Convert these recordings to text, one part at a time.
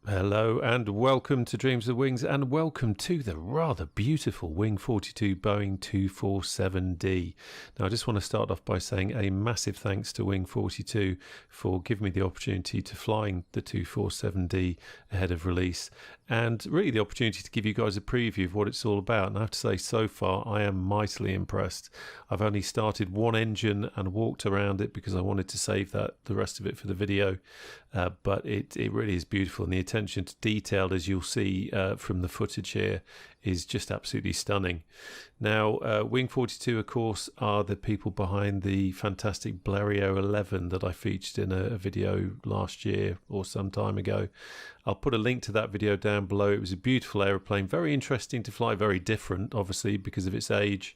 Hello and welcome to Dreams of Wings, and welcome to the rather beautiful WING42 Boeing 247D. Now I just want to start off by saying a massive thanks to WING42 for giving me the opportunity to flying the 247D ahead of release, and really the opportunity to give you guys a preview of what it's all about. And I have to say, so far I am mightily impressed. I've only started one engine and walked around it because I wanted to save the rest of it for the video, but it really is beautiful, and the attention to detail, as you'll see from the footage here, is just absolutely stunning. Now WING42 of course are the people behind the fantastic Blériot 11 that I featured in a video last year or some time ago. I'll put a link to that video down below. It was a beautiful aeroplane, very interesting to fly, very different obviously because of its age,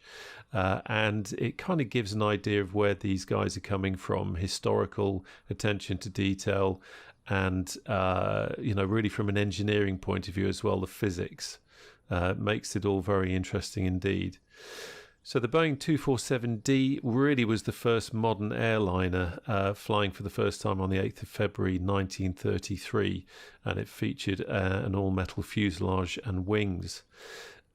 and it kind of gives an idea of where these guys are coming from, historical attention to detail, and you know, really from an engineering point of view as well, the physics makes it all very interesting indeed. So the Boeing 247D really was the first modern airliner, flying for the first time on the 8th of February 1933, and it featured an all-metal fuselage and wings.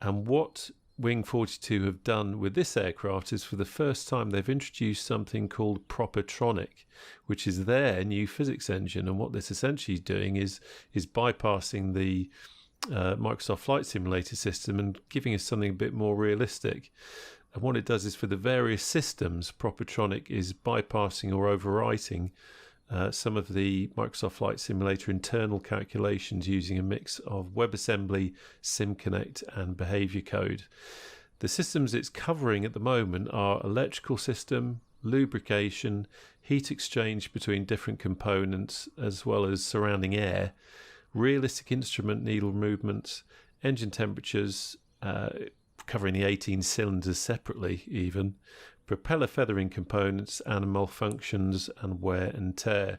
And what WING42 have done with this aircraft is, for the first time, they've introduced something called Propertronic, which is their new physics engine. And what this essentially is doing is bypassing the Microsoft Flight Simulator system and giving us something a bit more realistic. And what it does is, for the various systems, Propertronic is bypassing or overwriting some of the Microsoft Flight Simulator internal calculations using a mix of WebAssembly, SimConnect and behavior code. The systems it's covering at the moment are electrical system, lubrication, heat exchange between different components, as well as surrounding air, realistic instrument needle movements, engine temperatures, covering the 18 cylinders separately even, propeller feathering components, and malfunctions and wear and tear.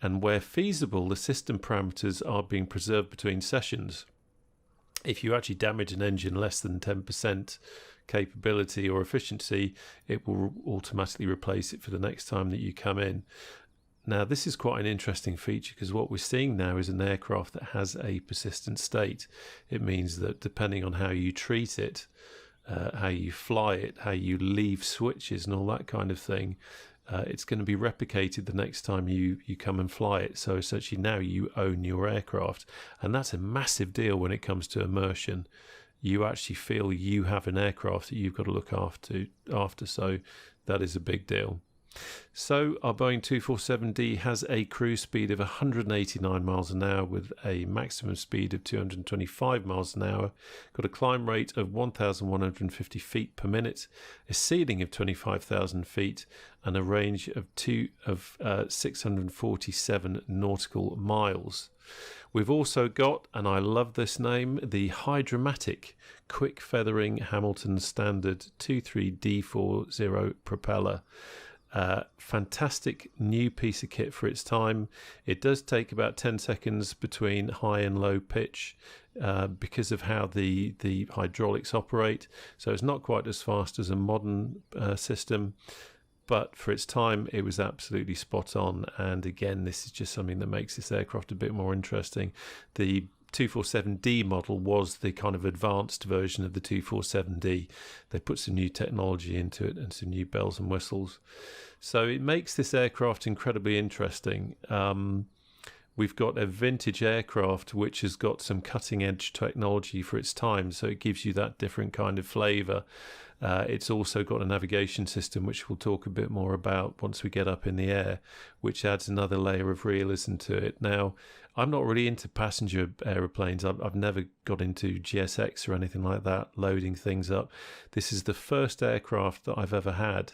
And where feasible, the system parameters are being preserved between sessions. If you actually damage an engine less than 10% capability or efficiency, it will automatically replace it for the next time that you come in. Now this is quite an interesting feature, because what we're seeing now is an aircraft that has a persistent state. It means that depending on how you treat it, how you fly it, how you leave switches and all that kind of thing, it's going to be replicated the next time you come and fly it. So essentially now you own your aircraft, and that's a massive deal when it comes to immersion. You actually feel you have an aircraft that you've got to look after, so that is a big deal. So our Boeing 247D has a cruise speed of 189 miles an hour with a maximum speed of 225 miles an hour, got a climb rate of 1,150 feet per minute, a ceiling of 25,000 feet, and a range of 647 nautical miles. We've also got, and I love this name, the Hydromatic Quick Feathering Hamilton Standard 23D40 propeller. Fantastic new piece of kit for its time. It does take about 10 seconds between high and low pitch because of how the hydraulics operate, so it's not quite as fast as a modern system, but for its time it was absolutely spot on. And again, this is just something that makes this aircraft a bit more interesting. The 247D model was the kind of advanced version of the 247D. They put some new technology into it and some new bells and whistles, so it makes this aircraft incredibly interesting. We've got a vintage aircraft which has got some cutting edge technology for its time, so it gives you that different kind of flavour. It's also got a navigation system, which we'll talk a bit more about once we get up in the air, which adds another layer of realism to it. Now, I'm not really into passenger aeroplanes. I've never got into GSX or anything like that, loading things up. This is the first aircraft that I've ever had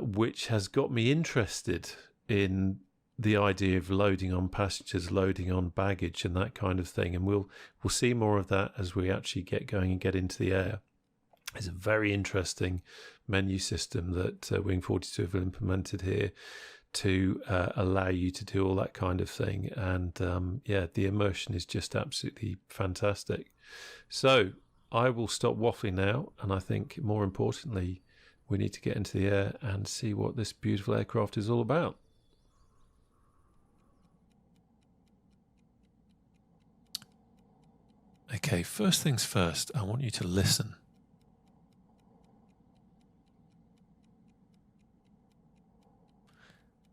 which has got me interested in the idea of loading on passengers, loading on baggage and that kind of thing. And we'll see more of that as we actually get going and get into the air. It's a very interesting menu system that WING42 have implemented here to allow you to do all that kind of thing. And yeah, the immersion is just absolutely fantastic. So I will stop waffling now, and I think more importantly, we need to get into the air and see what this beautiful aircraft is all about. Okay, first things first, I want you to listen.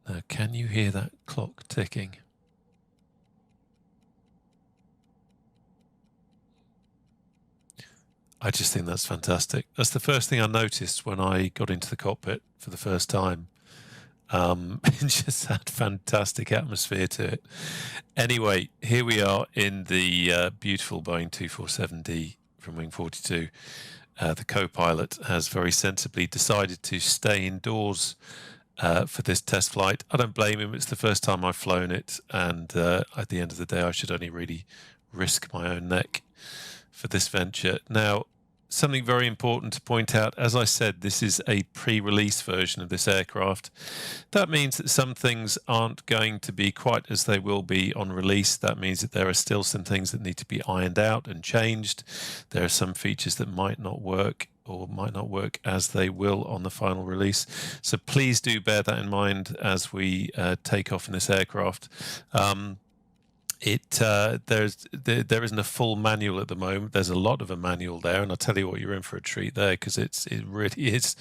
Now, can you hear that clock ticking? I just think that's fantastic. That's the first thing I noticed when I got into the cockpit for the first time. It just had fantastic atmosphere to it. Anyway, here we are in the beautiful Boeing 247D from Wing42. The co-pilot has very sensibly decided to stay indoors for this test flight. I don't blame him. It's the first time I've flown it, and at the end of the day, I should only really risk my own neck for this venture. Now, something very important to point out, as I said, this is a pre-release version of this aircraft. That means that some things aren't going to be quite as they will be on release. That means that there are still some things that need to be ironed out and changed. There are some features that might not work or might not work as they will on the final release. So please do bear that in mind as we take off in this aircraft. There isn't a full manual at the moment. There's a lot of a manual there, and I'll tell you what, you're in for a treat there, because it really is,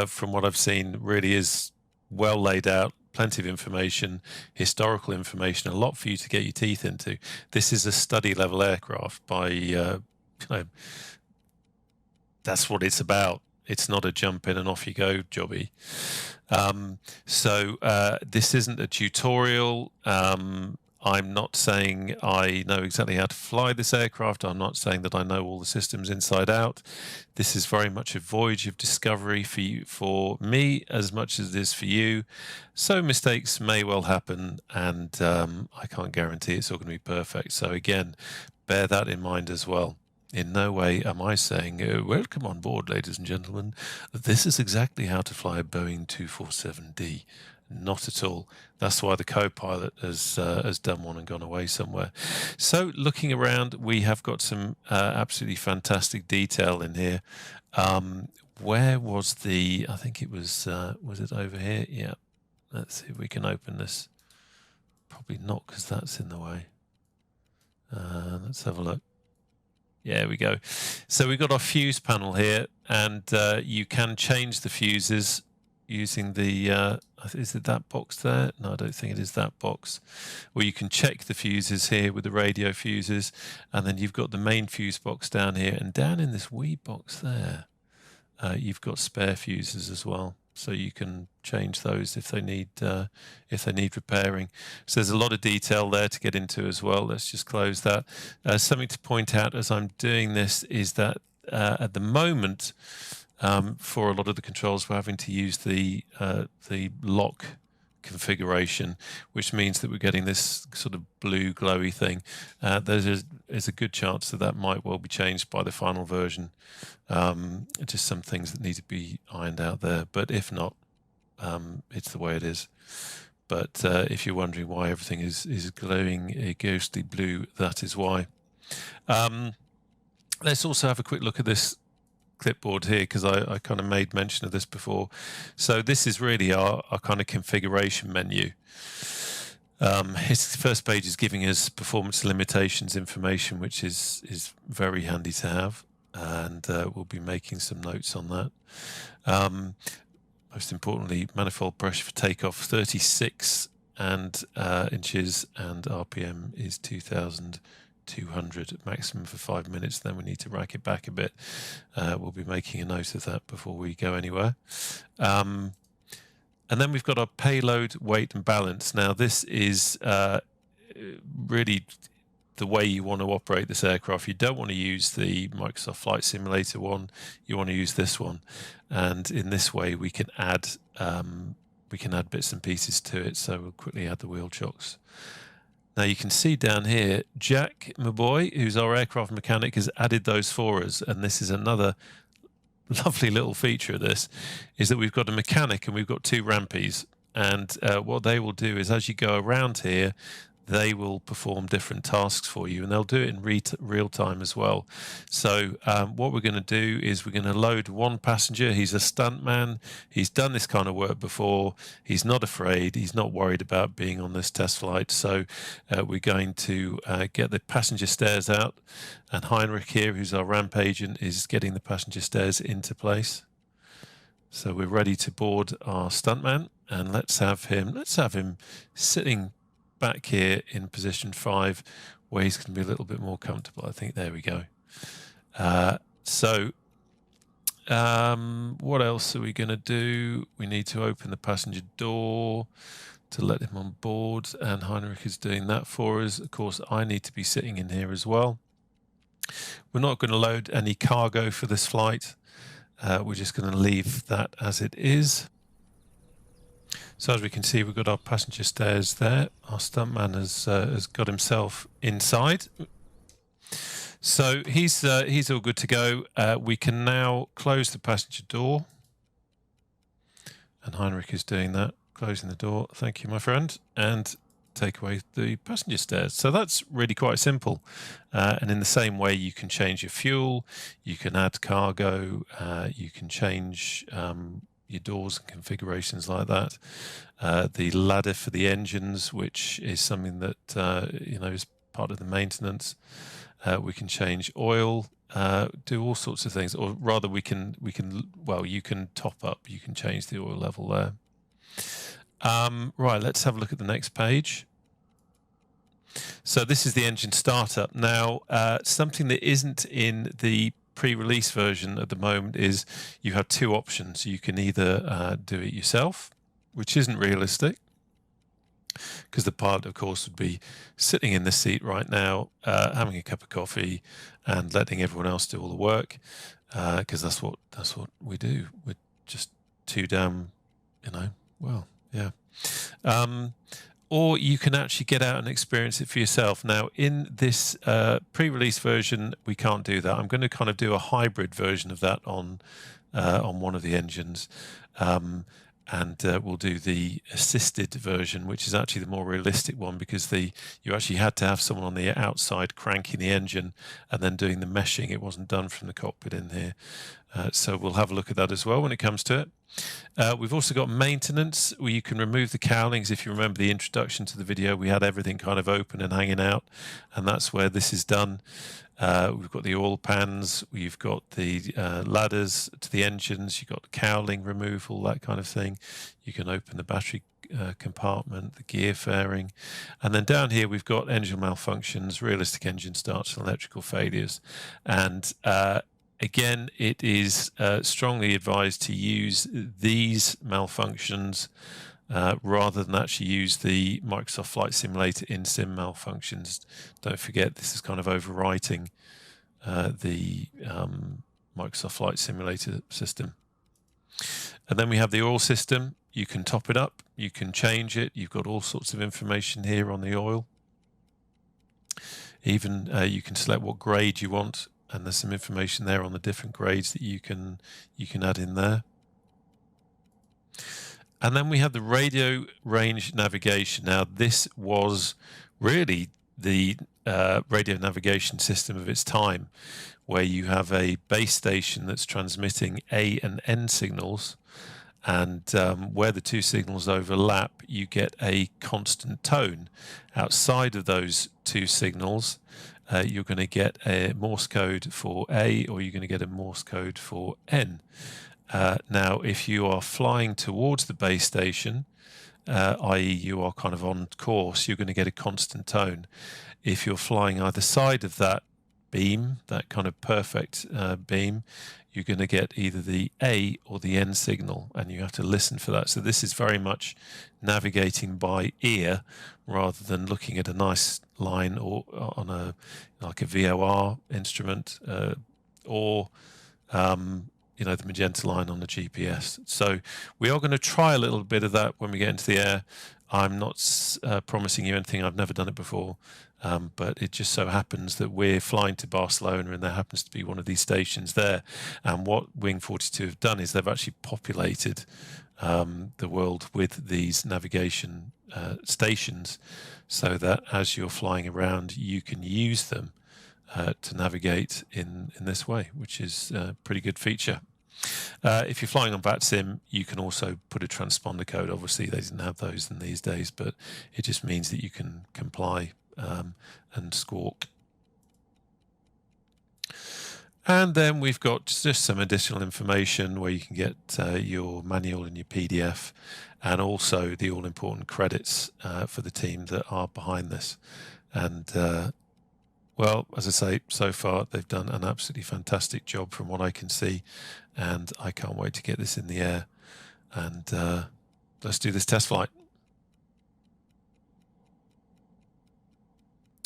from what I've seen, really is well laid out. Plenty of information, historical information, a lot for you to get your teeth into. This is a study level aircraft by that's what it's about. It's not a jump in and off you go jobby. This isn't a tutorial. I'm not saying I know exactly how to fly this aircraft. I'm not saying that I know all the systems inside out. This is very much a voyage of discovery for you, for me, as much as it is for you. So mistakes may well happen, and I can't guarantee it's all going to be perfect. So again, bear that in mind as well. In no way am I saying, welcome on board, ladies and gentlemen. This is exactly how to fly a Boeing 247D. Not at all. That's why the co-pilot has done one and gone away somewhere. So looking around, we have got some absolutely fantastic detail in here. Where was the, I think it was it over here? Yeah. Let's see if we can open this. Probably not, because that's in the way. Let's have a look. Yeah, we go. So we've got our fuse panel here, and you can change the fuses using the, is it that box there? No, I don't think it is that box. Well, you can check the fuses here with the radio fuses, and then you've got the main fuse box down here, and down in this wee box there, you've got spare fuses as well. So you can change those if they need repairing. So there's a lot of detail there to get into as well. Let's just close that. Something to point out as I'm doing this is that at the moment, for a lot of the controls, we're having to use the lock configuration, which means that we're getting this sort of blue glowy thing. There's a good chance that that might well be changed by the final version. Just some things that need to be ironed out there, but if not, it's the way it is. But if you're wondering why everything is glowing a ghostly blue, that is why. Let's also have a quick look at this clipboard here, because I kind of made mention of this before. So this is really our kind of configuration menu. The first page is giving us performance limitations information, which is very handy to have, and we'll be making some notes on that. Most importantly, manifold pressure for takeoff 36 inches, and RPM is 2,200, maximum for 5 minutes. Then we need to rack it back a bit. We'll be making a note of that before we go anywhere. And then we've got our payload, weight and balance. Now this is really the way you want to operate this aircraft. You don't want to use the Microsoft Flight Simulator one. You want to use this one, and in this way we can add bits and pieces to it. So we'll quickly add the wheel chocks. Now you can see down here, Jack, my boy, who's our aircraft mechanic, has added those for us, and this is another lovely little feature of this, is that we've got a mechanic and we've got two rampies, and what they will do is, as you go around here, they will perform different tasks for you, and they'll do it in real time as well. So what we're going to do is we're going to load one passenger. He's a stuntman. He's done this kind of work before. He's not afraid. He's not worried about being on this test flight. So we're going to get the passenger stairs out, and Heinrich here, who's our ramp agent, is getting the passenger stairs into place. So we're ready to board our stuntman, and let's have him sitting back here in position 5, where he's going to be a little bit more comfortable. I think there we go. What else are we going to do? We need to open the passenger door to let him on board, and Heinrich is doing that for us. Of course, I need to be sitting in here as well. We're not going to load any cargo for this flight. We're just going to leave that as it is. So as we can see, we've got our passenger stairs there. Our stuntman has got himself inside. So he's all good to go. We can now close the passenger door. And Heinrich is doing that, closing the door. Thank you, my friend. And take away the passenger stairs. So that's really quite simple. And in the same way, you can change your fuel, you can add cargo, you can change your doors and configurations like that. The ladder for the engines, which is something that is part of the maintenance. We can change oil, do all sorts of things, or rather, you can top up. You can change the oil level there. Right, let's have a look at the next page. So this is the engine startup. Now, something that isn't in the pre-release version at the moment is you have two options. You can either do it yourself, which isn't realistic, because the pilot, of course, would be sitting in the seat right now, having a cup of coffee and letting everyone else do all the work, because that's what we do. We're just too damn, well, yeah. Or you can actually get out and experience it for yourself. Now, in this pre-release version, we can't do that. I'm going to kind of do a hybrid version of that on one of the engines. And we'll do the assisted version, which is actually the more realistic one, because you actually had to have someone on the outside cranking the engine and then doing the meshing. It wasn't done from the cockpit in here. So we'll have a look at that as well when it comes to it. We've also got maintenance, where you can remove the cowlings. If you remember the introduction to the video, we had everything kind of open and hanging out, and that's where this is done. We've got the oil pans, we've got the ladders to the engines, you've got the cowling removal, that kind of thing. You can open the battery compartment, the gear fairing. And then down here we've got engine malfunctions, realistic engine starts, and electrical failures. And again, it is strongly advised to use these malfunctions rather than actually use the Microsoft Flight Simulator in sim malfunctions. Don't forget, this is kind of overwriting the Microsoft Flight Simulator system. And then we have the oil system. You can top it up, you can change it. You've got all sorts of information here on the oil. Even you can select what grade you want, and there's some information there on the different grades that you can add in there. And then we have the radio range navigation. Now, this was really the radio navigation system of its time, where you have a base station that's transmitting A and N signals, and where the two signals overlap, you get a constant tone. Outside of those two signals, you're going to get a Morse code for A, or you're going to get a Morse code for N. Now, if you are flying towards the base station, i.e. you are kind of on course, you're going to get a constant tone. If you're flying either side of that beam, that kind of perfect beam, you're going to get either the A or the N signal, and you have to listen for that. So this is very much navigating by ear rather than looking at a nice line or on like a VOR instrument or the magenta line on the GPS. So we are going to try a little bit of that when we get into the air. I'm not promising you anything. I've never done it before, but it just so happens that we're flying to Barcelona, and there happens to be one of these stations there. And what WING42 have done is they've actually populated the world with these navigation stations, so that as you're flying around, you can use them to navigate in this way, which is a pretty good feature. If you're flying on VATSIM, you can also put a transponder code. Obviously, they didn't have those in these days, but it just means that you can comply and squawk. And then we've got just some additional information where you can get your manual and your PDF, and also the all-important credits for the team that are behind this. And well, as I say, so far they've done an absolutely fantastic job from what I can see, and I can't wait to get this in the air. And let's do this test flight.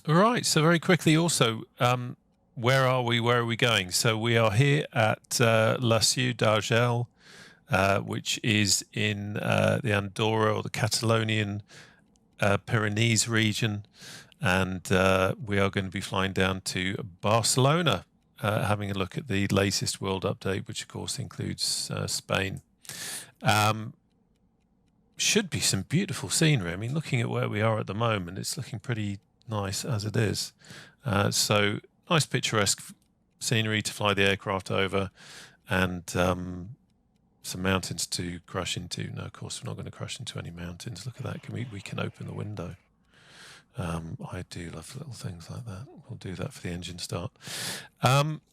All right, so very quickly also, where are we? Where are we going? So we are here at La Seu d'Argel, which is in the Andorra or the Catalonian Pyrenees region. And we are going to be flying down to Barcelona, having a look at the latest world update, which of course includes Spain. Should be some beautiful scenery. I mean, looking at where we are at the moment, it's looking pretty nice as it is. So nice picturesque scenery to fly the aircraft over, and some mountains to crash into. No, of course we're not going to crash into any mountains. Look at that. We can open the window. I do love little things like that. We'll do that for the engine start.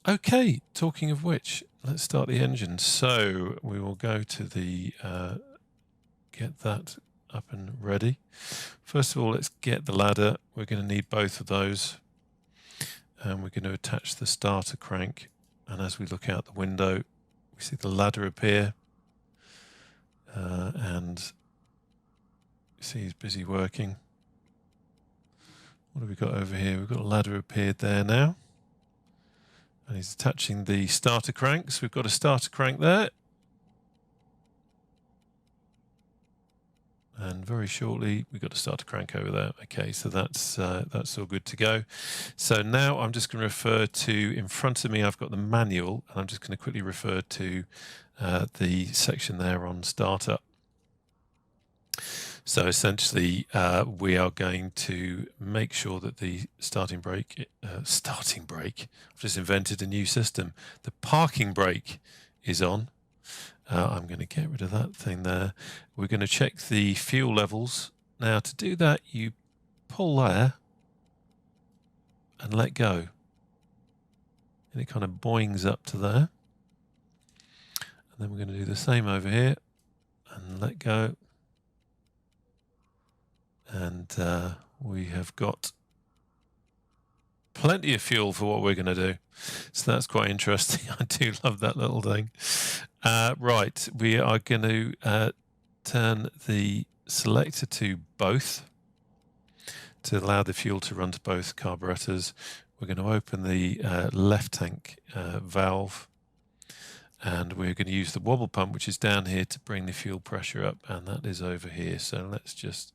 Okay, talking of which, let's start the engine. So we will go to the get that up and ready. First of all, let's get the ladder. We're going to need both of those, and we're going to attach the starter crank. And as we look out the window, we see the ladder appear, and you see he's busy working. What have we got over here? We've got a ladder appeared there now, and he's attaching the starter cranks. We've got a starter crank there, and very shortly we've got a starter crank over there. Okay, so that's all good to go. So now I'm just going to refer to, in front of me I've got the manual, and I'm just going to quickly refer to the section there on startup. So essentially, we are going to make sure that the starting brake, I've just invented a new system. The parking brake is on. I'm going to get rid of that thing there. We're going to check the fuel levels. Now, to do that, you pull there and let go. And it kind of boings up to there. And then we're going to do the same over here and let go. And we have got plenty of fuel for what we're going to do. So that's quite interesting. I do love that little thing. Right, we are going to turn the selector to both to allow the fuel to run to both carburetors. We're going to open the left tank valve, and we're going to use the wobble pump, which is down here, to bring the fuel pressure up, and that is over here. So let's just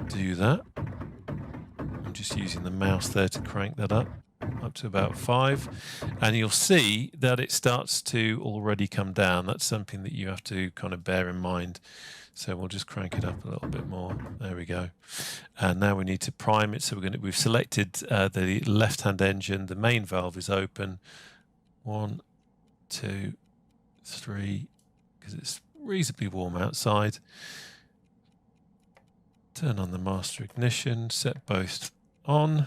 do that. I'm just using the mouse there to crank that up to about 5, and you'll see that it starts to already come down. That's something that you have to kind of bear in mind. So we'll just crank it up a little bit more. There we go. And now we need to prime it. So we've selected the left-hand engine. The main valve is open. 1, 2, 3, because it's reasonably warm outside. Turn on the master ignition, set both on,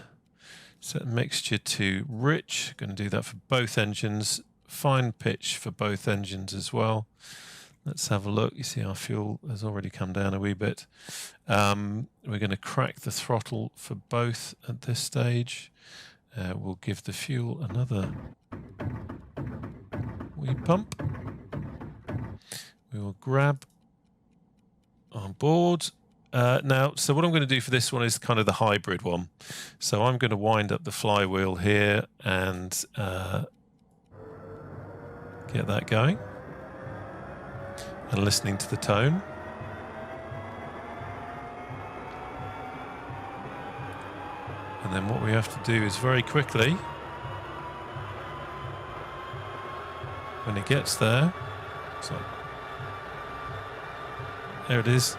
set mixture to rich. Going to do that for both engines. Fine pitch for both engines as well. Let's have a look. You see our fuel has already come down a wee bit. We're going to crack the throttle for both at this stage. We'll give the fuel another wee pump. We will grab on board. Now, so what I'm going to do for this one is kind of the hybrid one. So I'm going to wind up the flywheel here and get that going. And listening to the tone. And then what we have to do is very quickly, when it gets there, so There it is.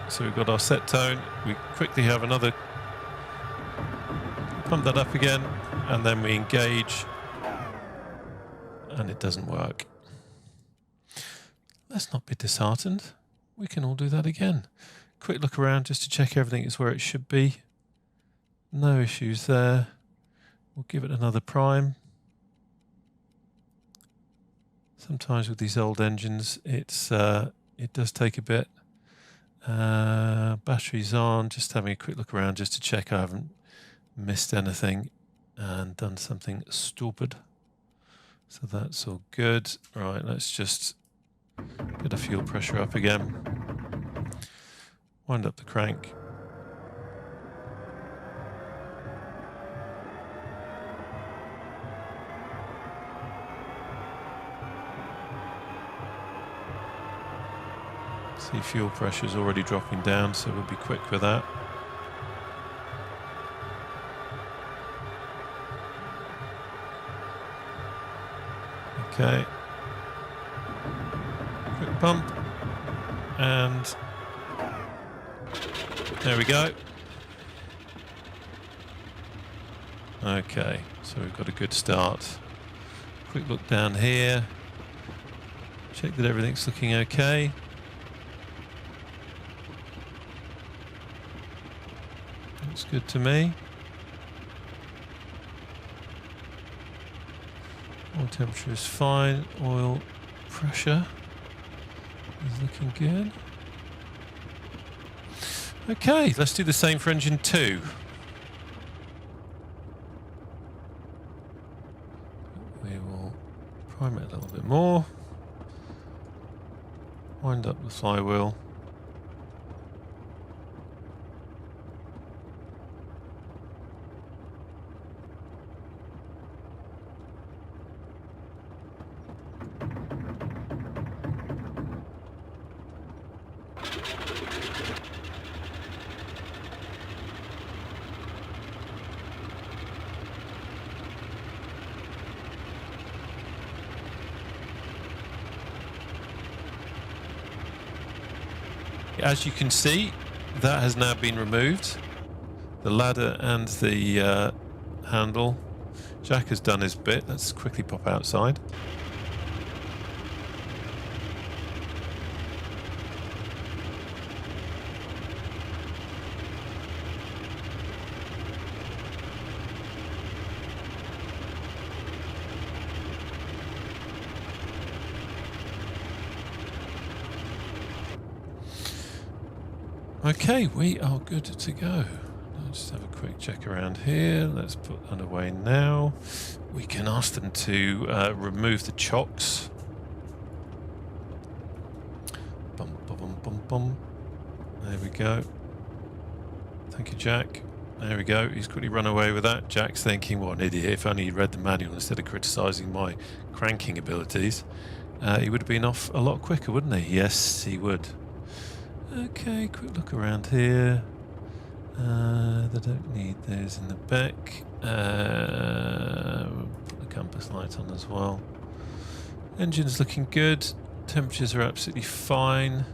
So we've got our set tone. We quickly have another, pump that up again, and then we engage, and it doesn't work. Let's not be disheartened. We can all do that again. Quick look around just to check everything is where it should be. No issues there. We'll give it another prime. Sometimes with these old engines, it does take a bit. Batteries on, just having a quick look around just to check I haven't missed anything and done something stupid. So that's all good. Right, let's just get the fuel pressure up again. Wind up the crank. See, fuel pressure is already dropping down, so we'll be quick with that. Okay. Quick pump. And there we go. Okay, so we've got a good start. Quick look down here. Check that everything's looking okay. Looks good to me. Oil temperature is fine. Oil pressure is looking good. Okay, let's do the same for engine 2. We will prime it a little bit more. Wind up the flywheel. As you can see, that has now been removed. The ladder and the handle. Jack has done his bit. Let's quickly pop outside. Okay, we are good to go. Let's just have a quick check around here. Let's put that away now. We can ask them to remove the chocks. Bum, bum, bum, bum, bum. There we go. Thank you, Jack. There we go. He's quickly run away with that. Jack's thinking, what an idiot. If only he'd read the manual instead of criticising my cranking abilities, he would have been off a lot quicker, wouldn't he? Yes, he would. Okay, quick look around here. They don't need those in the back. We'll put the compass light on as well. Engine's looking good. Temperatures are absolutely fine.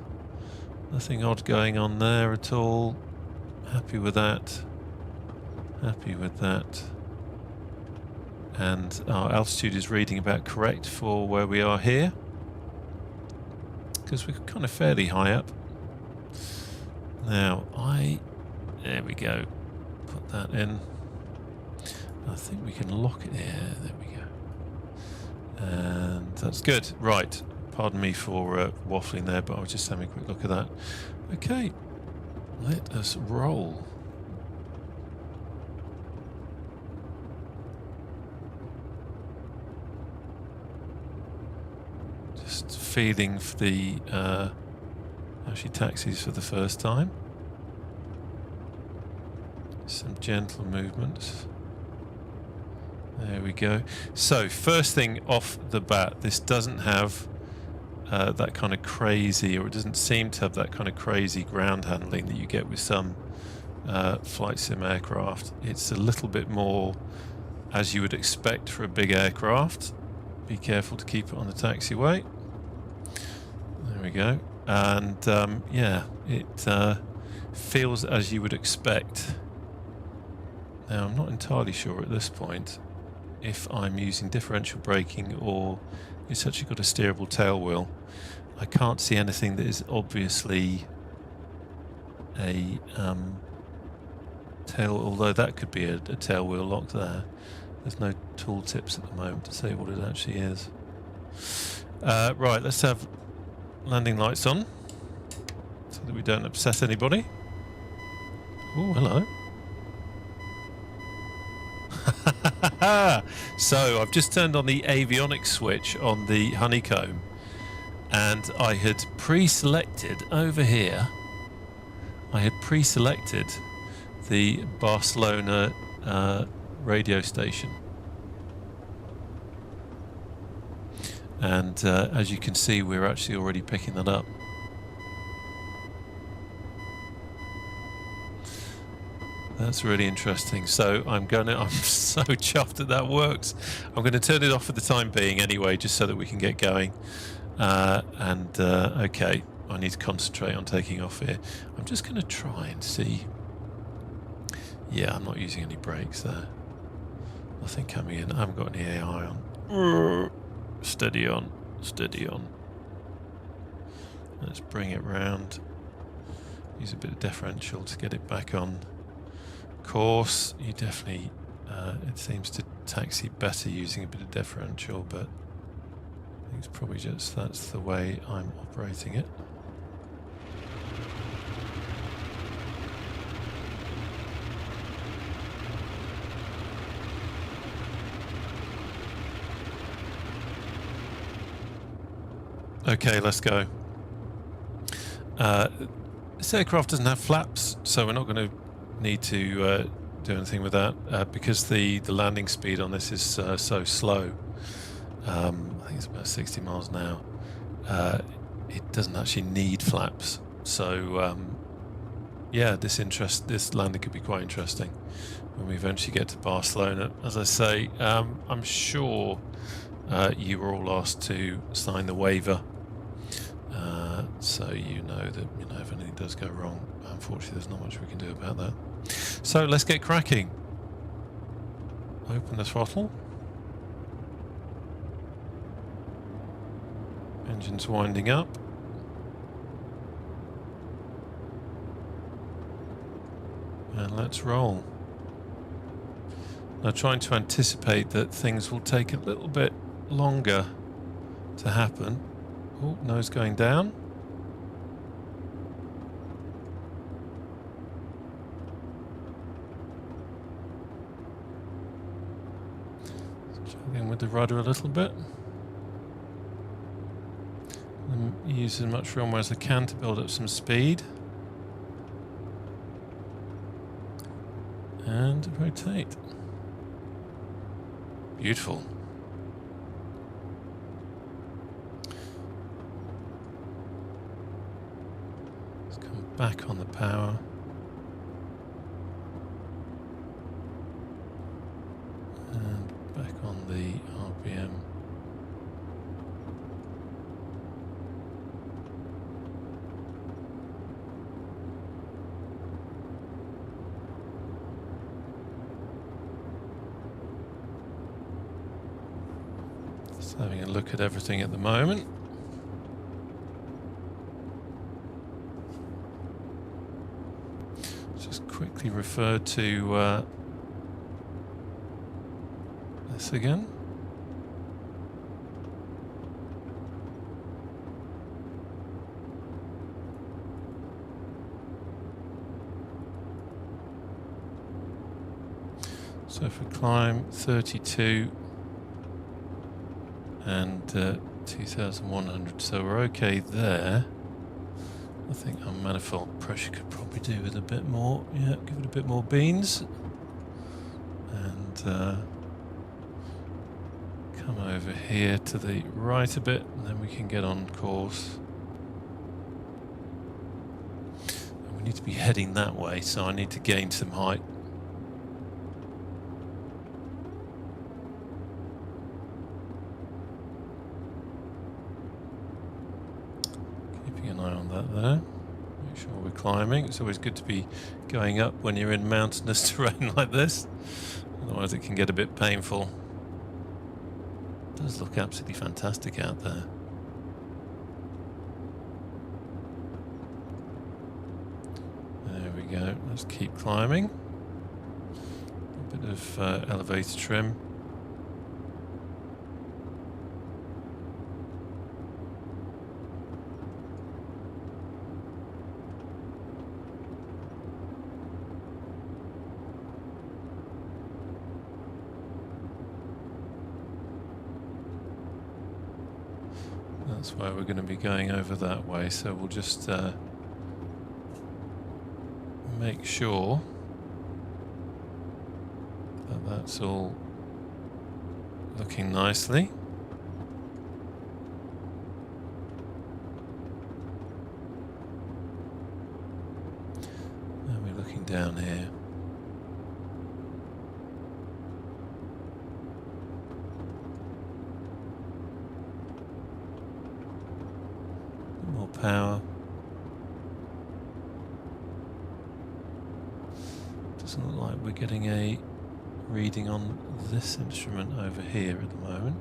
Nothing odd going on there at all. Happy with that. Happy with that. And our altitude is reading about correct for where we are here, because we're kind of fairly high up. Now, there we go, put that in. I think we can lock it here, there we go. And that's good, right. Pardon me for waffling there, but I was just having a quick look at that. Okay, let us roll. Just feeling for the actually taxis for the first time. Some gentle movements. There we go. So first thing off the bat, this doesn't have that kind of crazy, or it doesn't seem to have that kind of crazy ground handling that you get with some flight sim aircraft. It's a little bit more as you would expect for a big aircraft. Be careful to keep it on the taxiway. There we go. and yeah, it feels as you would expect. Now, I'm not entirely sure at this point if I'm using differential braking or it's actually got a steerable tail wheel. I can't see anything that is obviously a tail, although that could be a tail wheel lock there. There's no tool tips at the moment to say what it actually is. Right, let's have landing lights on so that we don't upset anybody. Oh, hello. So I've just turned on the avionics switch on the honeycomb, and I had pre-selected over here, I had pre-selected the Barcelona radio station, and as you can see, we're actually already picking that up. That's really interesting. So I'm so chuffed that that works. I'm going to turn it off for the time being anyway, just so that we can get going. Okay, I need to concentrate on taking off here. I'm just going to try and see. Yeah, I'm not using any brakes there. Nothing coming in. I haven't got any AI on. Steady on, steady on. Let's bring it round. Use a bit of differential to get it back on course. You definitely, it seems to taxi better using a bit of differential, but I think it's probably just that's the way I'm operating it. Okay, let's go. This aircraft doesn't have flaps, so we're not going to need to do anything with that because the landing speed on this is so slow. I think it's about 60 miles an hour. It doesn't actually need flaps, so yeah, this landing could be quite interesting when we eventually get to Barcelona. As I say, I'm sure you were all asked to sign the waiver, so you know that if anything does go wrong, unfortunately there's not much we can do about that. So let's get cracking. Open the throttle. Engine's winding up. And let's roll. Now, trying to anticipate that things will take a little bit longer to happen. Oh, nose going down. Juggling with the rudder a little bit. And use as much runway as I can to build up some speed. And rotate. Beautiful. Let's come back on the power. And back on the RPM. Having a look at everything at the moment. Just quickly refer to this again. So if we climb 32 and 2,100, so we're okay there. I think our manifold pressure could probably do with a bit more. Yeah, give it a bit more beans. And come over here to the right a bit, and then we can get on course. And we need to be heading that way, so I need to gain some height. eye on that there. Make sure we're climbing. It's always good to be going up when you're in mountainous terrain like this. Otherwise it can get a bit painful. It does look absolutely fantastic out there. There we go. Let's keep climbing. A bit of elevator trim. That's why we're going to be going over that way, so we'll just make sure that that's all looking nicely. And we're looking down here. More power. Doesn't look like we're getting a reading on this instrument over here at the moment.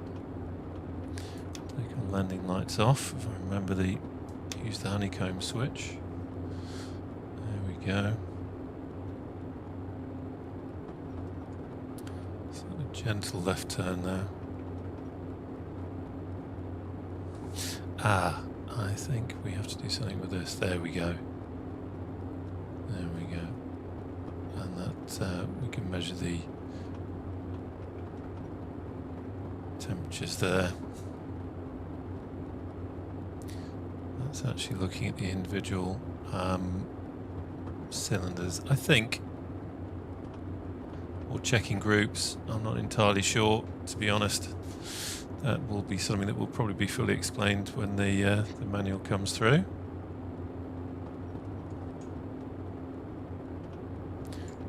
Take our landing lights off. If I remember use the honeycomb switch. There we go. So a gentle left turn now. Ah, I think we have to do something with this. There we go. There we go. And that we can measure the temperatures there. That's actually looking at the individual cylinders, I think, or checking groups. I'm not entirely sure, to be honest. That will be something that will probably be fully explained when the manual comes through.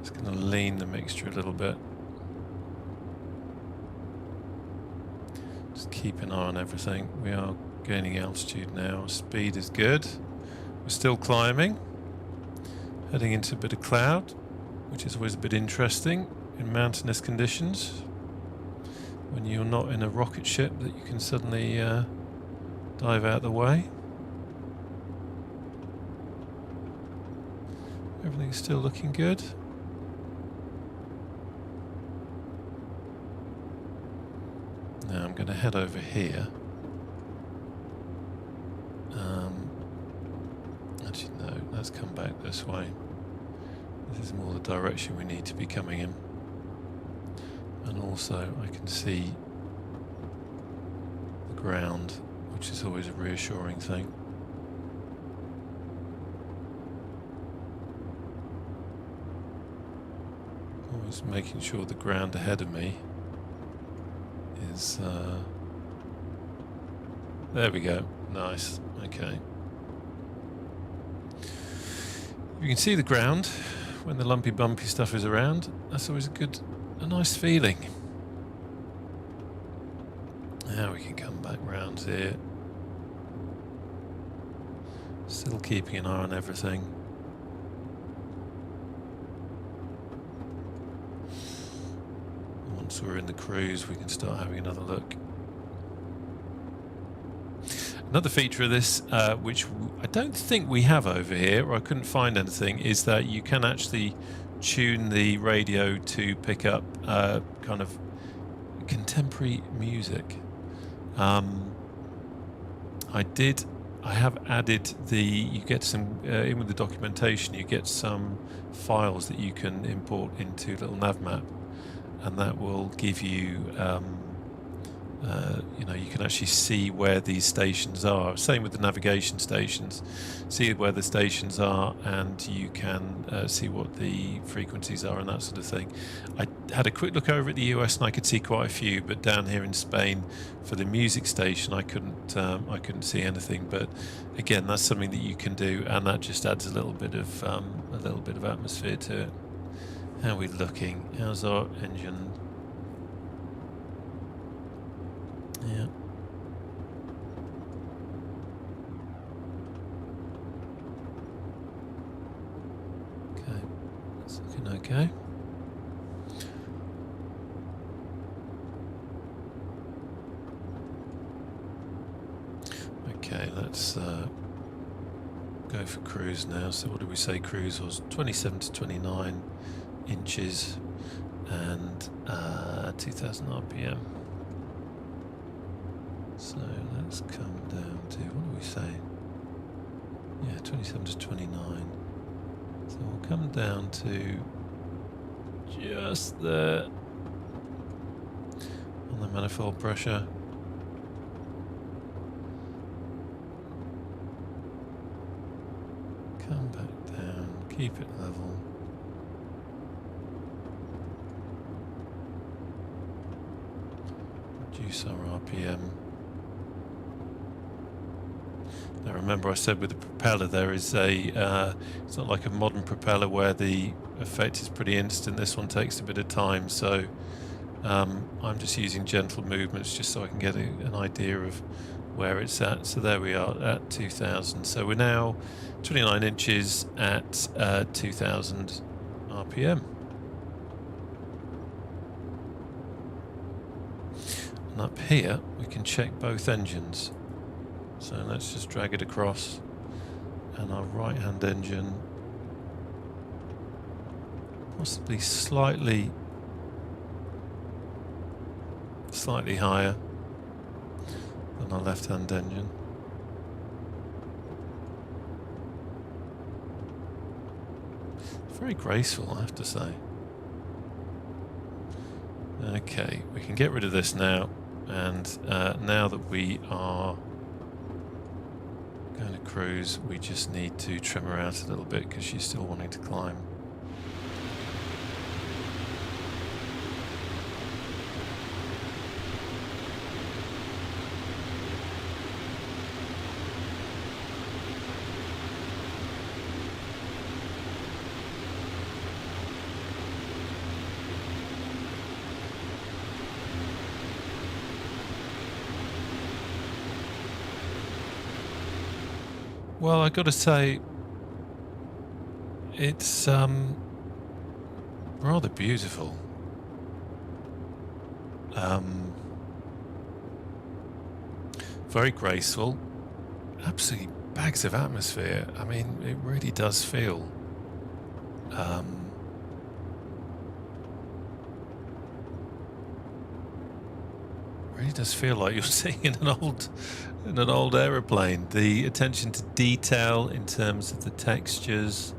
Just going to lean the mixture a little bit. Just keep an eye on everything. We are gaining altitude now. Speed is good. We're still climbing. Heading into a bit of cloud, which is always a bit interesting in mountainous conditions. When you're not in a rocket ship that you can suddenly dive out the way. Everything's still looking good. Now I'm going to head over here. Actually no, let's come back this way. This is more the direction we need to be coming in. And also I can see the ground, which is always a reassuring thing. Always making sure the ground ahead of me is there we go. Nice. Okay. You can see the ground when the lumpy bumpy stuff is around. That's always a nice feeling. Now we can come back round here. Still keeping an eye on everything. Once we're in the cruise, we can start having another look. Another feature of this, which I don't think we have over here, or I couldn't find anything, is that you can actually tune the radio to pick up kind of contemporary music. I have added you get some, in with the documentation, you get some files that you can import into little nav map, and that will give you, you can actually see where these stations are. Same with the navigation stations. See where the stations are, and you can see what the frequencies are and that sort of thing. I had a quick look over at the US and I could see quite a few, but down here in Spain for the music station I couldn't see anything. But again, that's something that you can do, and that just adds a little bit of atmosphere to it. How are we looking? How's our engine? Yeah. go. Okay, let's go for cruise now. So what did we say cruise was? 27 to 29 inches and 2000 RPM. So let's come down to, what do we say? Yeah, 27 to 29. So we'll come down to just there on the manifold pressure. Come back down, keep it level. Reduce our RPM. Now remember I said with the propeller there is a, it's not like a modern propeller where the effect is pretty instant. This one takes a bit of time, so I'm just using gentle movements just so I can get an idea of where it's at. So there we are at 2000. So we're now 29 inches at 2000 RPM. And up here we can check both engines. So let's just drag it across, and our right hand engine possibly slightly higher than our left hand engine. It's very graceful, I have to say. Okay, we can get rid of this now, and now that we are going to cruise, we just need to trim her out a little bit because she's still wanting to climb. Well, I got to say, it's rather beautiful. Very graceful. Absolutely bags of atmosphere. I mean, it really does feel really does feel like you're sitting in an old aeroplane. The attention to detail in terms of the textures,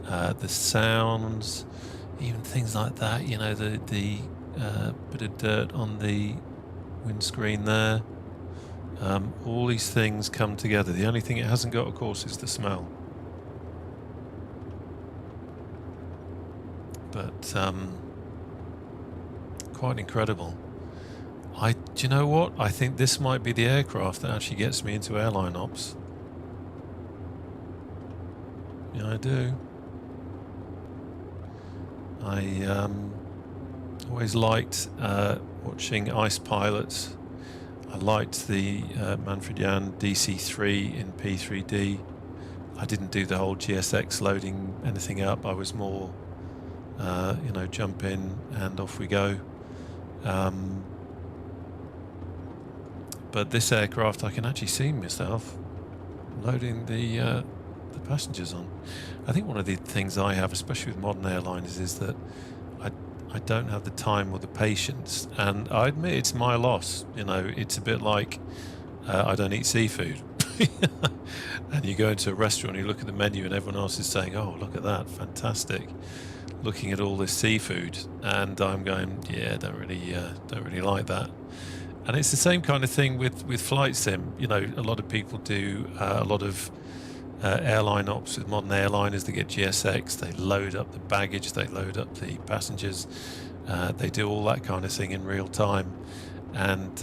the sounds, even things like that. You know, the bit of dirt on the windscreen there. All these things come together. The only thing it hasn't got, of course, is the smell. But quite incredible. Do you know what? I think this might be the aircraft that actually gets me into airline ops. Yeah, I do. I always liked watching ice pilots. I liked the Manfred Jan DC-3 in P3D. I didn't do the whole GSX loading anything up. I was more, you know, jump in and off we go. But this aircraft, I can actually see myself loading the passengers on. I think one of the things I have, especially with modern airliners, is that I don't have the time or the patience, and I admit it's my loss. You know, it's a bit like I don't eat seafood. And you go into a restaurant, you look at the menu, and everyone else is saying, "Oh, look at that, fantastic!" Looking at all this seafood, and I'm going, "Yeah, don't really like that." And it's the same kind of thing with flight sim. You know, a lot of people do a lot of airline ops with modern airliners. They get GSX, they load up the baggage, they load up the passengers, they do all that kind of thing in real time. And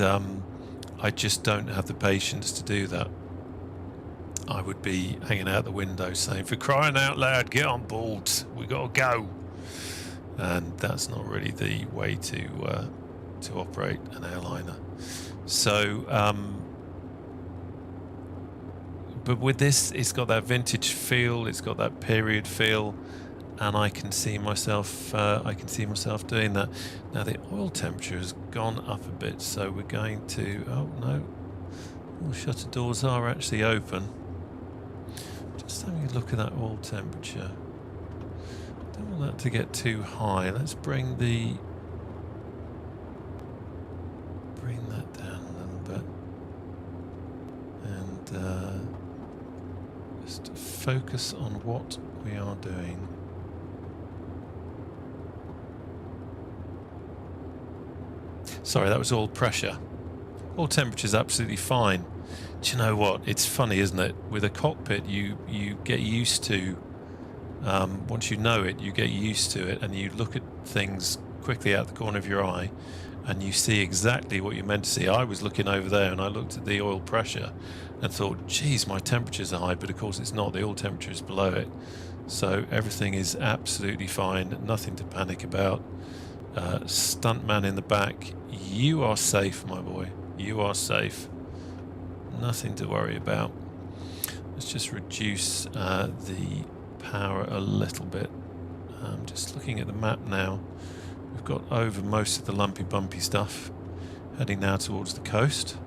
I just don't have the patience to do that. I would be hanging out the window saying, "For crying out loud, get on board, we gotta go." And that's not really the way to operate an airliner. So but with this, it's got that vintage feel, it's got that period feel, and I can see myself doing that. Now the oil temperature has gone up a bit, so we're going to, oh no, all shutter doors are actually open. Just having a look at that oil temperature. Don't want that to get too high. Let's bring that down a little bit, and just focus on what we are doing. Sorry, that was all pressure. All temperature's absolutely fine. Do you know what? It's funny, isn't it? With a cockpit, you get used to, once you know it, you get used to it, and you look at things quickly out the corner of your eye, and you see exactly what you're meant to see. I was looking over there, and I looked at the oil pressure, and thought, geez, my temperatures are high, but of course it's not. The oil temperature is below it. So everything is absolutely fine, nothing to panic about. Stuntman in the back, you are safe, my boy. You are safe. Nothing to worry about. Let's just reduce the power a little bit. Just looking at the map now, we've got over most of the lumpy bumpy stuff, heading now towards the coast.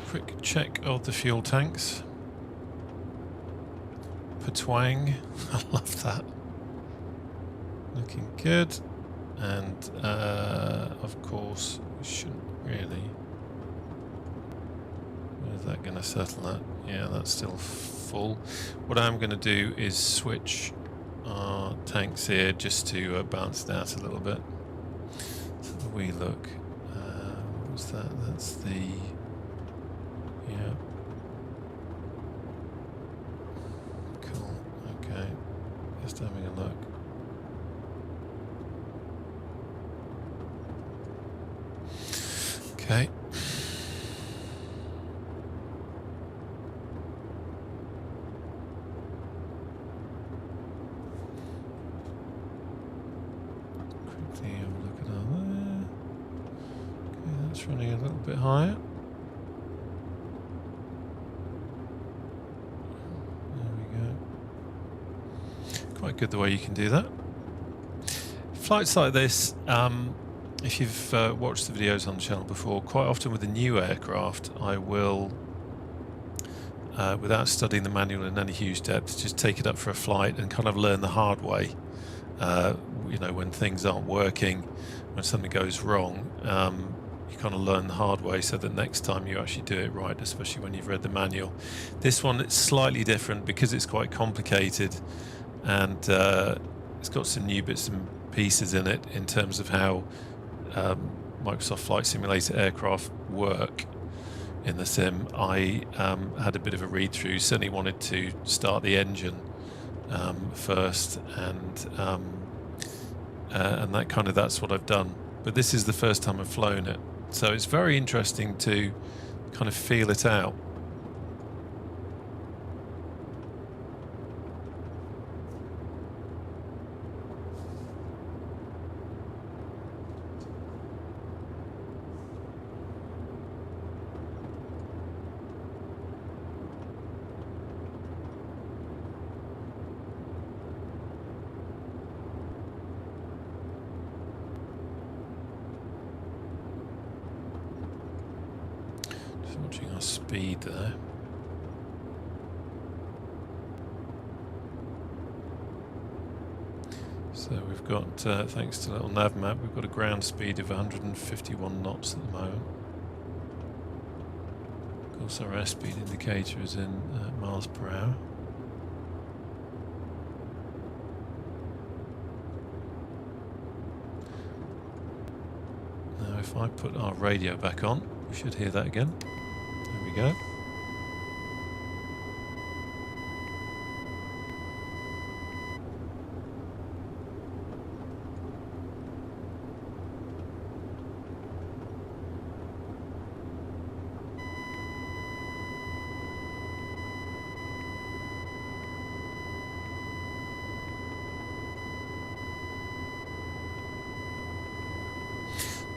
Quick check of the fuel tanks. Twang. I love that. Looking good. And of course, we shouldn't really. Is that going to settle that? Yeah, that's still full. What I'm going to do is switch our tanks here just to balance it out a little bit. So the wee look. What was that? That's the. Yeah. Cool. Okay. Just having a look. Okay. Quickly have a look at our there. Okay, that's running a little bit higher. Quite good the way you can do that. Flights like this, if you've watched the videos on the channel before, quite often with a new aircraft, I will, without studying the manual in any huge depth, just take it up for a flight and kind of learn the hard way. You know, when things aren't working, when something goes wrong, you kind of learn the hard way so that next time you actually do it right, especially when you've read the manual. This one, it's slightly different because it's quite complicated. And it's got some new bits and pieces in it in terms of how Microsoft Flight Simulator aircraft work in the sim. I had a bit of a read through, certainly wanted to start the engine first, and that's what I've done. But this is the first time I've flown it, so it's very interesting to kind of feel it out. Just watching our speed there. So we've got, thanks to a little nav map, we've got a ground speed of 151 knots at the moment. Of course, our airspeed indicator is in miles per hour. Now, if I put our radio back on, we should hear that again. There we go.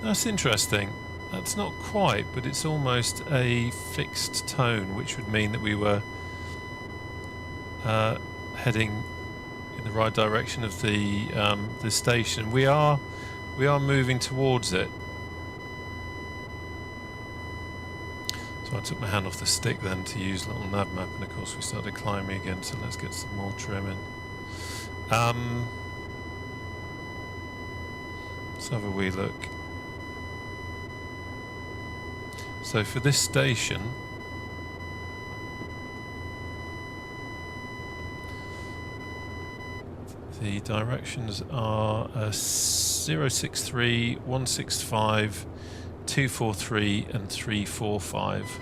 That's interesting. That's not quite, but it's almost a fixed tone, which would mean that we were heading in the right direction of the station. We are moving towards it. So I took my hand off the stick then to use a little nav map, and of course we started climbing again. So let's get some more trim in. Let's have a wee look. So for this station, the directions are 063, 165, 243 and 345.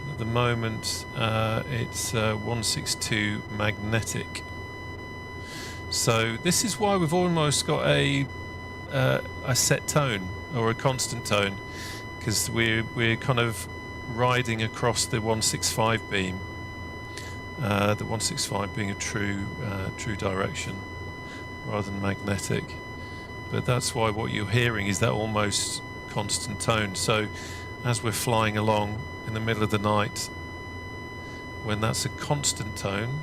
At the moment it's 162 magnetic. So this is why we've almost got a set tone or a constant tone, because we're kind of riding across the 165 beam. The 165 being a true direction rather than magnetic. But that's why what you're hearing is that almost constant tone. So as we're flying along in the middle of the night, when that's a constant tone,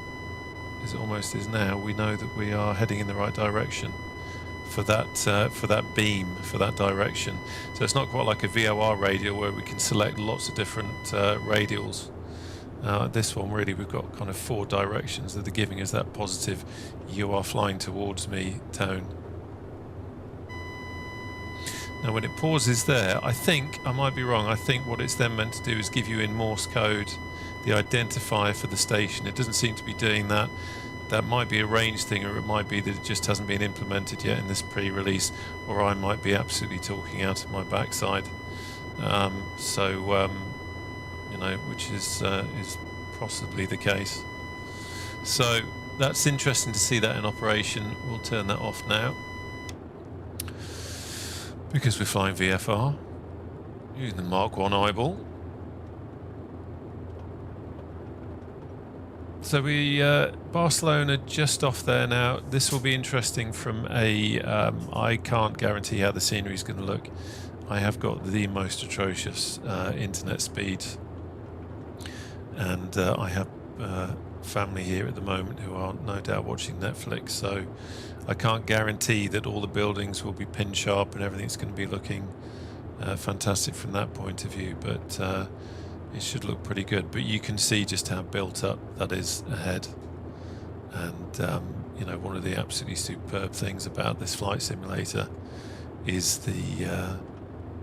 as it almost is now, we know that we are heading in the right direction for that beam, for that direction. So it's not quite like a VOR radial where we can select lots of different radials. This one really, we've got kind of 4 directions that are giving us that positive "you are flying towards me" tone. Now when it pauses there, I think, I might be wrong, I think what it's then meant to do is give you in Morse code the identifier for the station. It doesn't seem to be doing that. That might be a range thing, or it might be that it just hasn't been implemented yet in this pre-release, or I might be absolutely talking out of my backside. You know, which is possibly the case. So that's interesting to see that in operation. We'll turn that off now because we're flying VFR using the Mark 1 eyeball. So we Barcelona just off there now. This will be interesting from a I can't guarantee how the scenery is going to look. I have got the most atrocious internet speed, and I have family here at the moment who are no doubt watching Netflix, so I can't guarantee that all the buildings will be pin sharp and everything's going to be looking fantastic from that point of view, but it should look pretty good. But you can see just how built up that is ahead, and you know, one of the absolutely superb things about this flight simulator is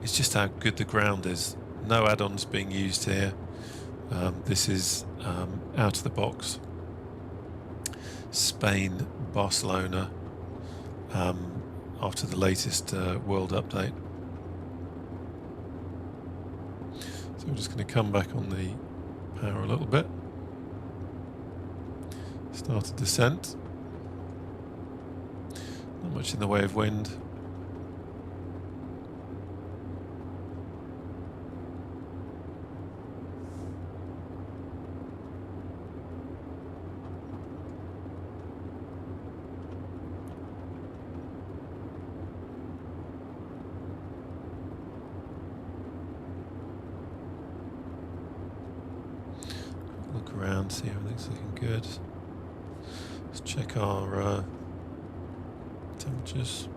it's just how good the ground is. No add-ons being used here. This is out of the box Spain, Barcelona, after the latest world update. So we're just going to come back on the power a little bit. Start a descent. Not much in the way of wind. Around, see everything's looking good. Let's check our temperatures.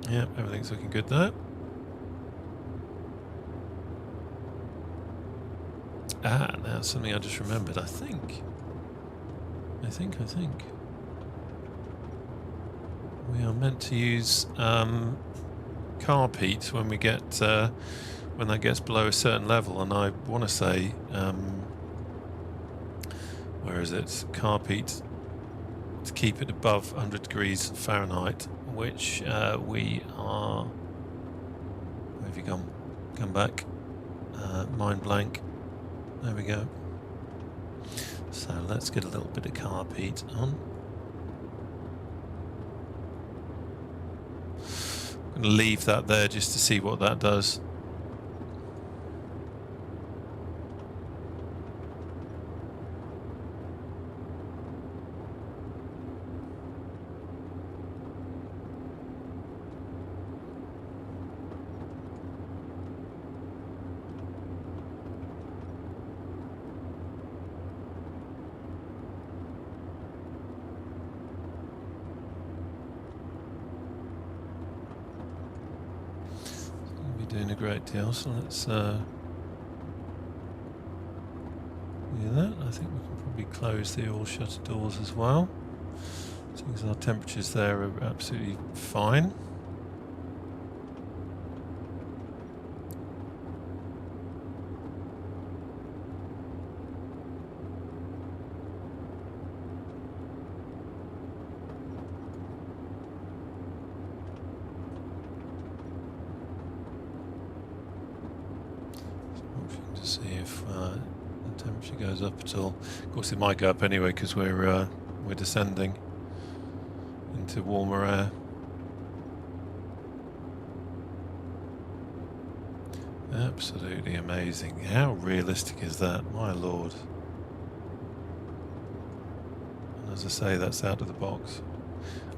Yeah, everything's looking good there. Ah, now something I just remembered. I think we are meant to use Cockpit when we get when that gets below a certain level, and I want to say where is it? Cockpit to keep it above 100 degrees Fahrenheit, which we are. Where have you gone? Come back. Mind blank. There we go. So let's get a little bit of Cockpit on. I'm going to leave that there just to see what that does. Doing a great deal, so let's do that. I think we can probably close the all shutter doors as well, since our temperatures there are absolutely fine. See if the temperature goes up at all. Of course, it might go up anyway because we're descending into warmer air. Absolutely amazing. How realistic is that? My lord. And as I say, that's out of the box.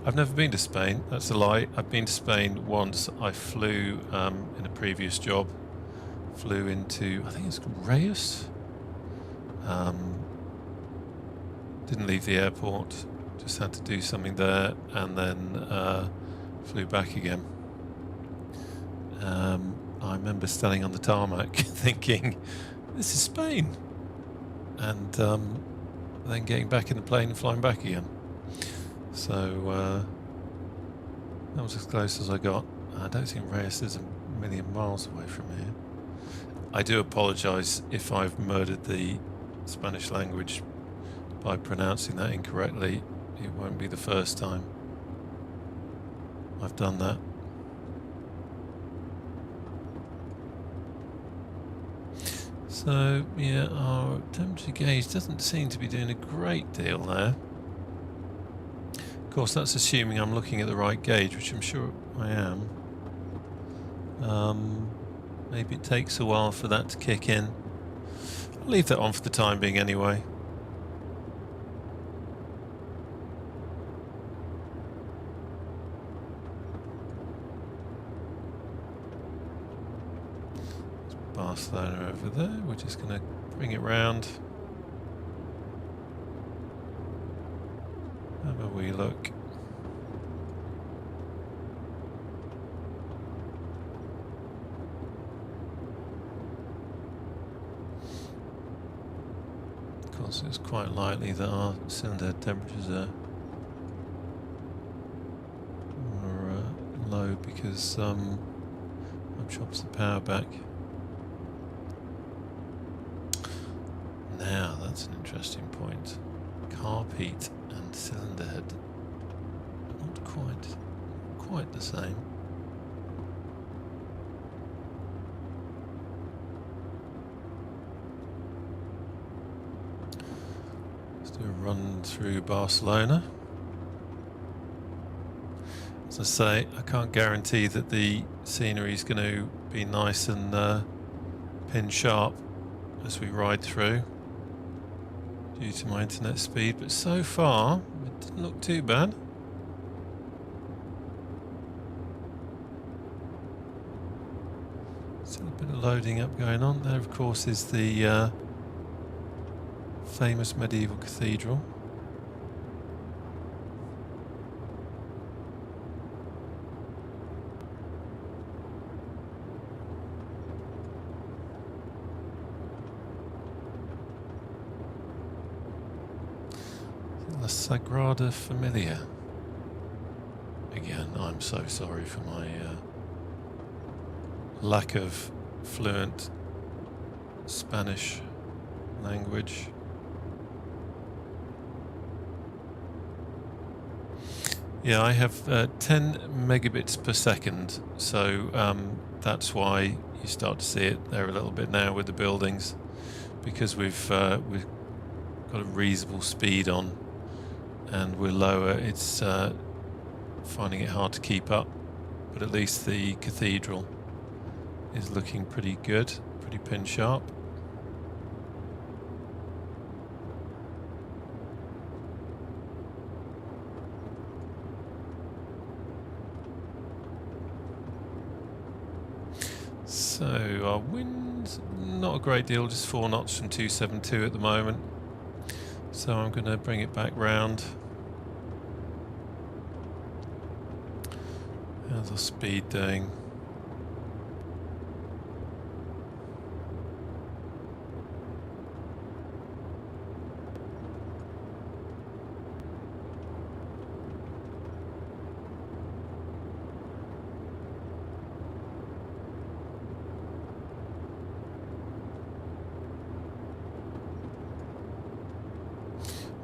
I've never been to Spain. That's a lie. I've been to Spain once. I flew in a previous job. Flew into, I think it's Reus. Didn't leave the airport, just had to do something there, and then flew back again. I remember standing on the tarmac thinking, this is Spain, and then getting back in the plane and flying back again. So that was as close as I got. I don't think Reus is a million miles away from here. I do apologise if I've murdered the Spanish language by pronouncing that incorrectly. It won't be the first time I've done that. So yeah, our temperature gauge doesn't seem to be doing a great deal there. Of course, that's assuming I'm looking at the right gauge, which I'm sure I am. Maybe it takes a while for that to kick in. I'll leave that on for the time being anyway. There's Barcelona over there. We're just going to bring it round. Have a wee look. So it's quite likely that our cylinder temperatures are low because I've chopped the power back. Now that's an interesting point. Cockpit and cylinder head, not quite the same. Do a run through Barcelona. As I say, I can't guarantee that the scenery is going to be nice and pin sharp as we ride through due to my internet speed, but so far it didn't look too bad. Still a bit of loading up going on. There of course is the famous medieval cathedral. La Sagrada Familia. Again, I'm so sorry for my lack of fluent Spanish language. Yeah, I have 10 megabits per second, so that's why you start to see it there a little bit now with the buildings, because we've got a reasonable speed on, and we're lower. It's finding it hard to keep up, but at least the cathedral is looking pretty good, pretty pin sharp. So our wind's not a great deal, just 4 knots from 272 at the moment. So I'm going to bring it back round. How's our speed doing?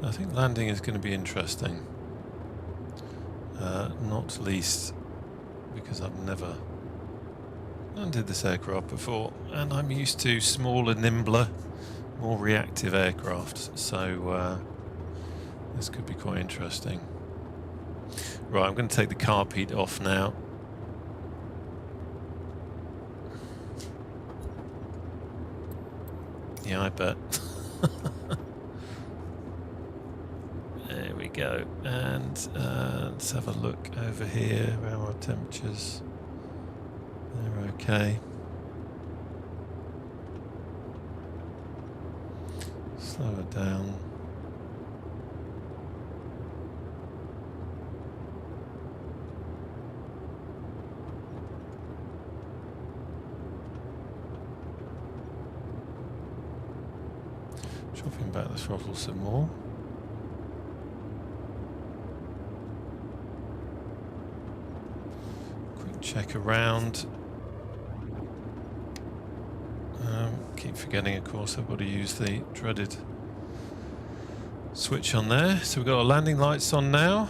I think landing is going to be interesting, not least because I've never landed this aircraft before, and I'm used to smaller, nimbler, more reactive aircraft, so this could be quite interesting. Right, I'm going to take the carpet off now. Yeah, I bet. There we go, and let's have a look over here around our temperatures. They're okay. Slow it down. Dropping back the throttle some more. Check around. Keep forgetting, of course, I've got to use the dreaded switch on there. So we've got our landing lights on now.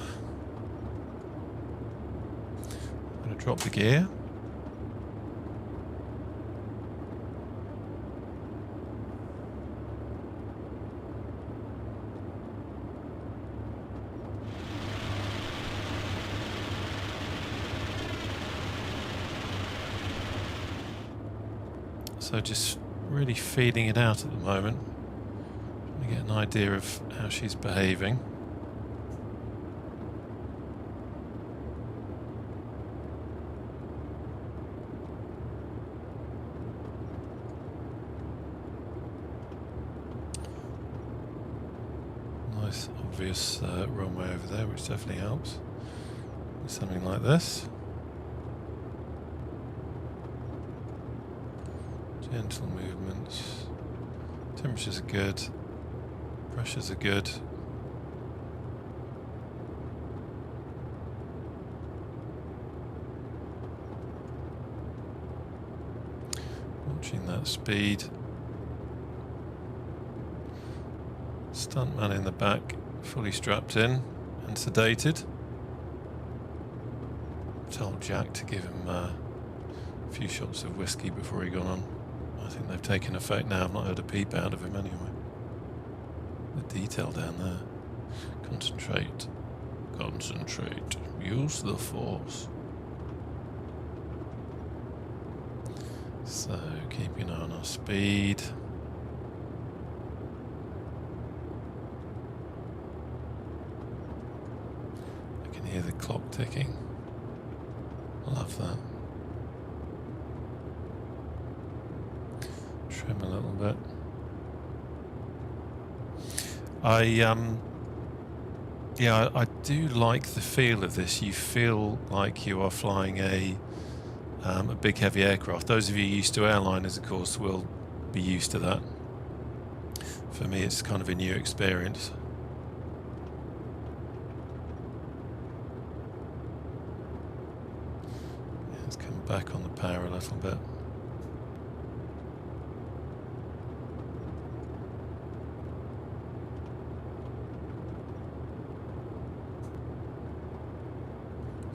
I'm going to drop the gear. So just really feeding it out at the moment, trying to get an idea of how she's behaving. Nice obvious runway over there, which definitely helps. Something like this. Gentle movements. Temperatures are good. Pressures are good. Watching that speed. Stuntman in the back, fully strapped in and sedated. Told Jack to give him a few shots of whiskey before he got on. I think they've taken effect now. I've not heard a peep out of him anyway. The detail down there. Concentrate. Concentrate. Use the force. So, keeping an eye on our speed. I can hear the clock ticking. I love that. Trim a little bit. I do like the feel of this. You feel like you are flying a big heavy aircraft. Those of you used to airliners, of course, will be used to that. For me, it's kind of a new experience. back on the power a little bit.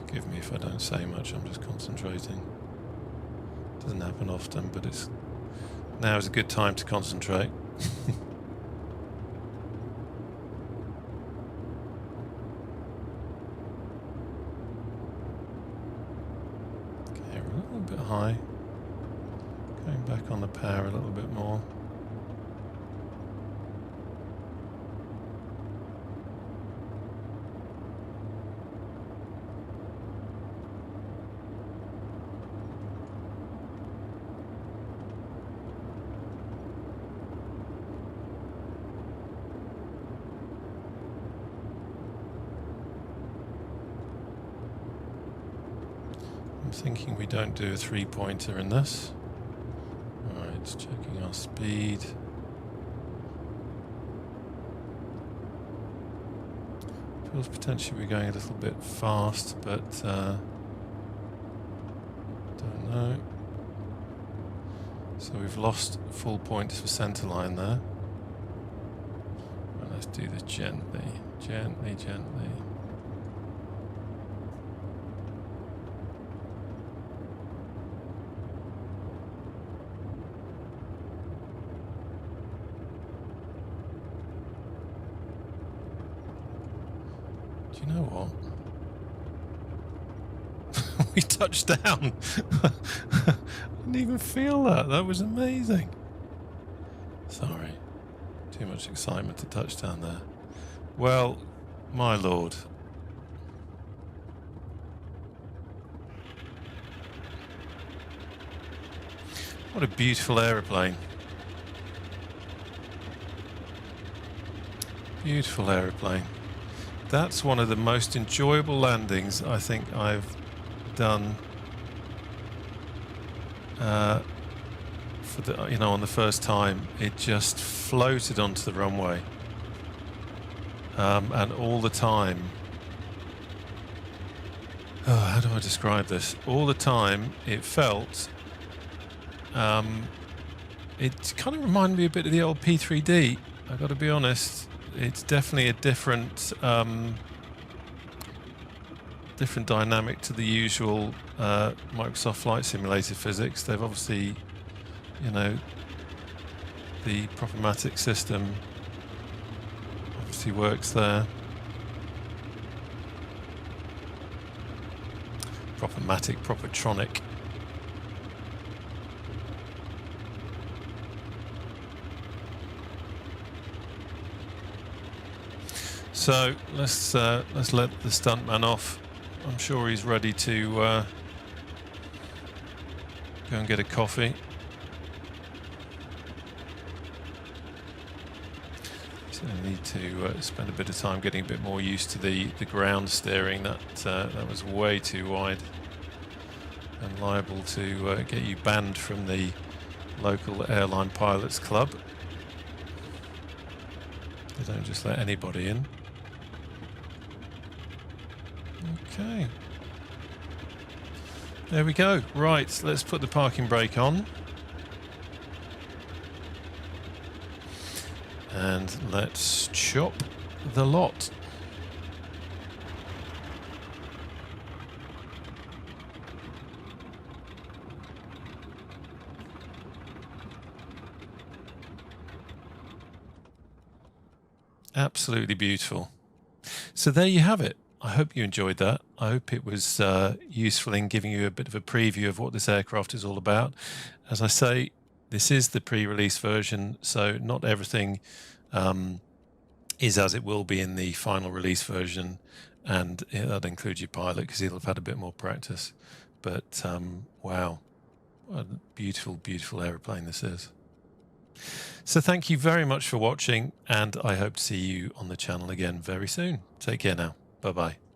Forgive me if I don't say much, I'm just concentrating. Doesn't happen often, but now is a good time to concentrate. Okay, we're a little bit high. Going back on the power a little bit more. I'm thinking we don't do a three-pointer in this. Alright, checking our speed. Feels potentially we're going a little bit fast, but don't know. So we've lost full points for centerline there. Well, let's do this gently, gently, gently. Do you know what? We touched down. I didn't even feel that. That was amazing. Sorry. Too much excitement to touch down there. Well, my lord. What a beautiful aeroplane. Beautiful aeroplane. That's one of the most enjoyable landings I think I've done for the, on the first time. It just floated onto the runway, and all the time, how do I describe this? All the time it felt, it kind of reminded me a bit of the old P3D, I've got to be honest. It's definitely a different different dynamic to the usual Microsoft Flight Simulator physics. They've obviously, the Propertronic system obviously works there. Propertronic. So let's let the stuntman off. I'm sure he's ready to go and get a coffee. So I need to spend a bit of time getting a bit more used to the ground steering. That was way too wide and liable to get you banned from the local airline pilots club. They don't just let anybody in. Okay. There we go. Right, let's put the parking brake on. And let's chop the lot. Absolutely beautiful. So there you have it. I hope you enjoyed that. I hope it was useful in giving you a bit of a preview of what this aircraft is all about. As I say, this is the pre-release version, so not everything is as it will be in the final release version, and that includes your pilot because he'll have had a bit more practice. But wow, what a beautiful, beautiful aeroplane this is. So thank you very much for watching, and I hope to see you on the channel again very soon. Take care now. Bye-bye.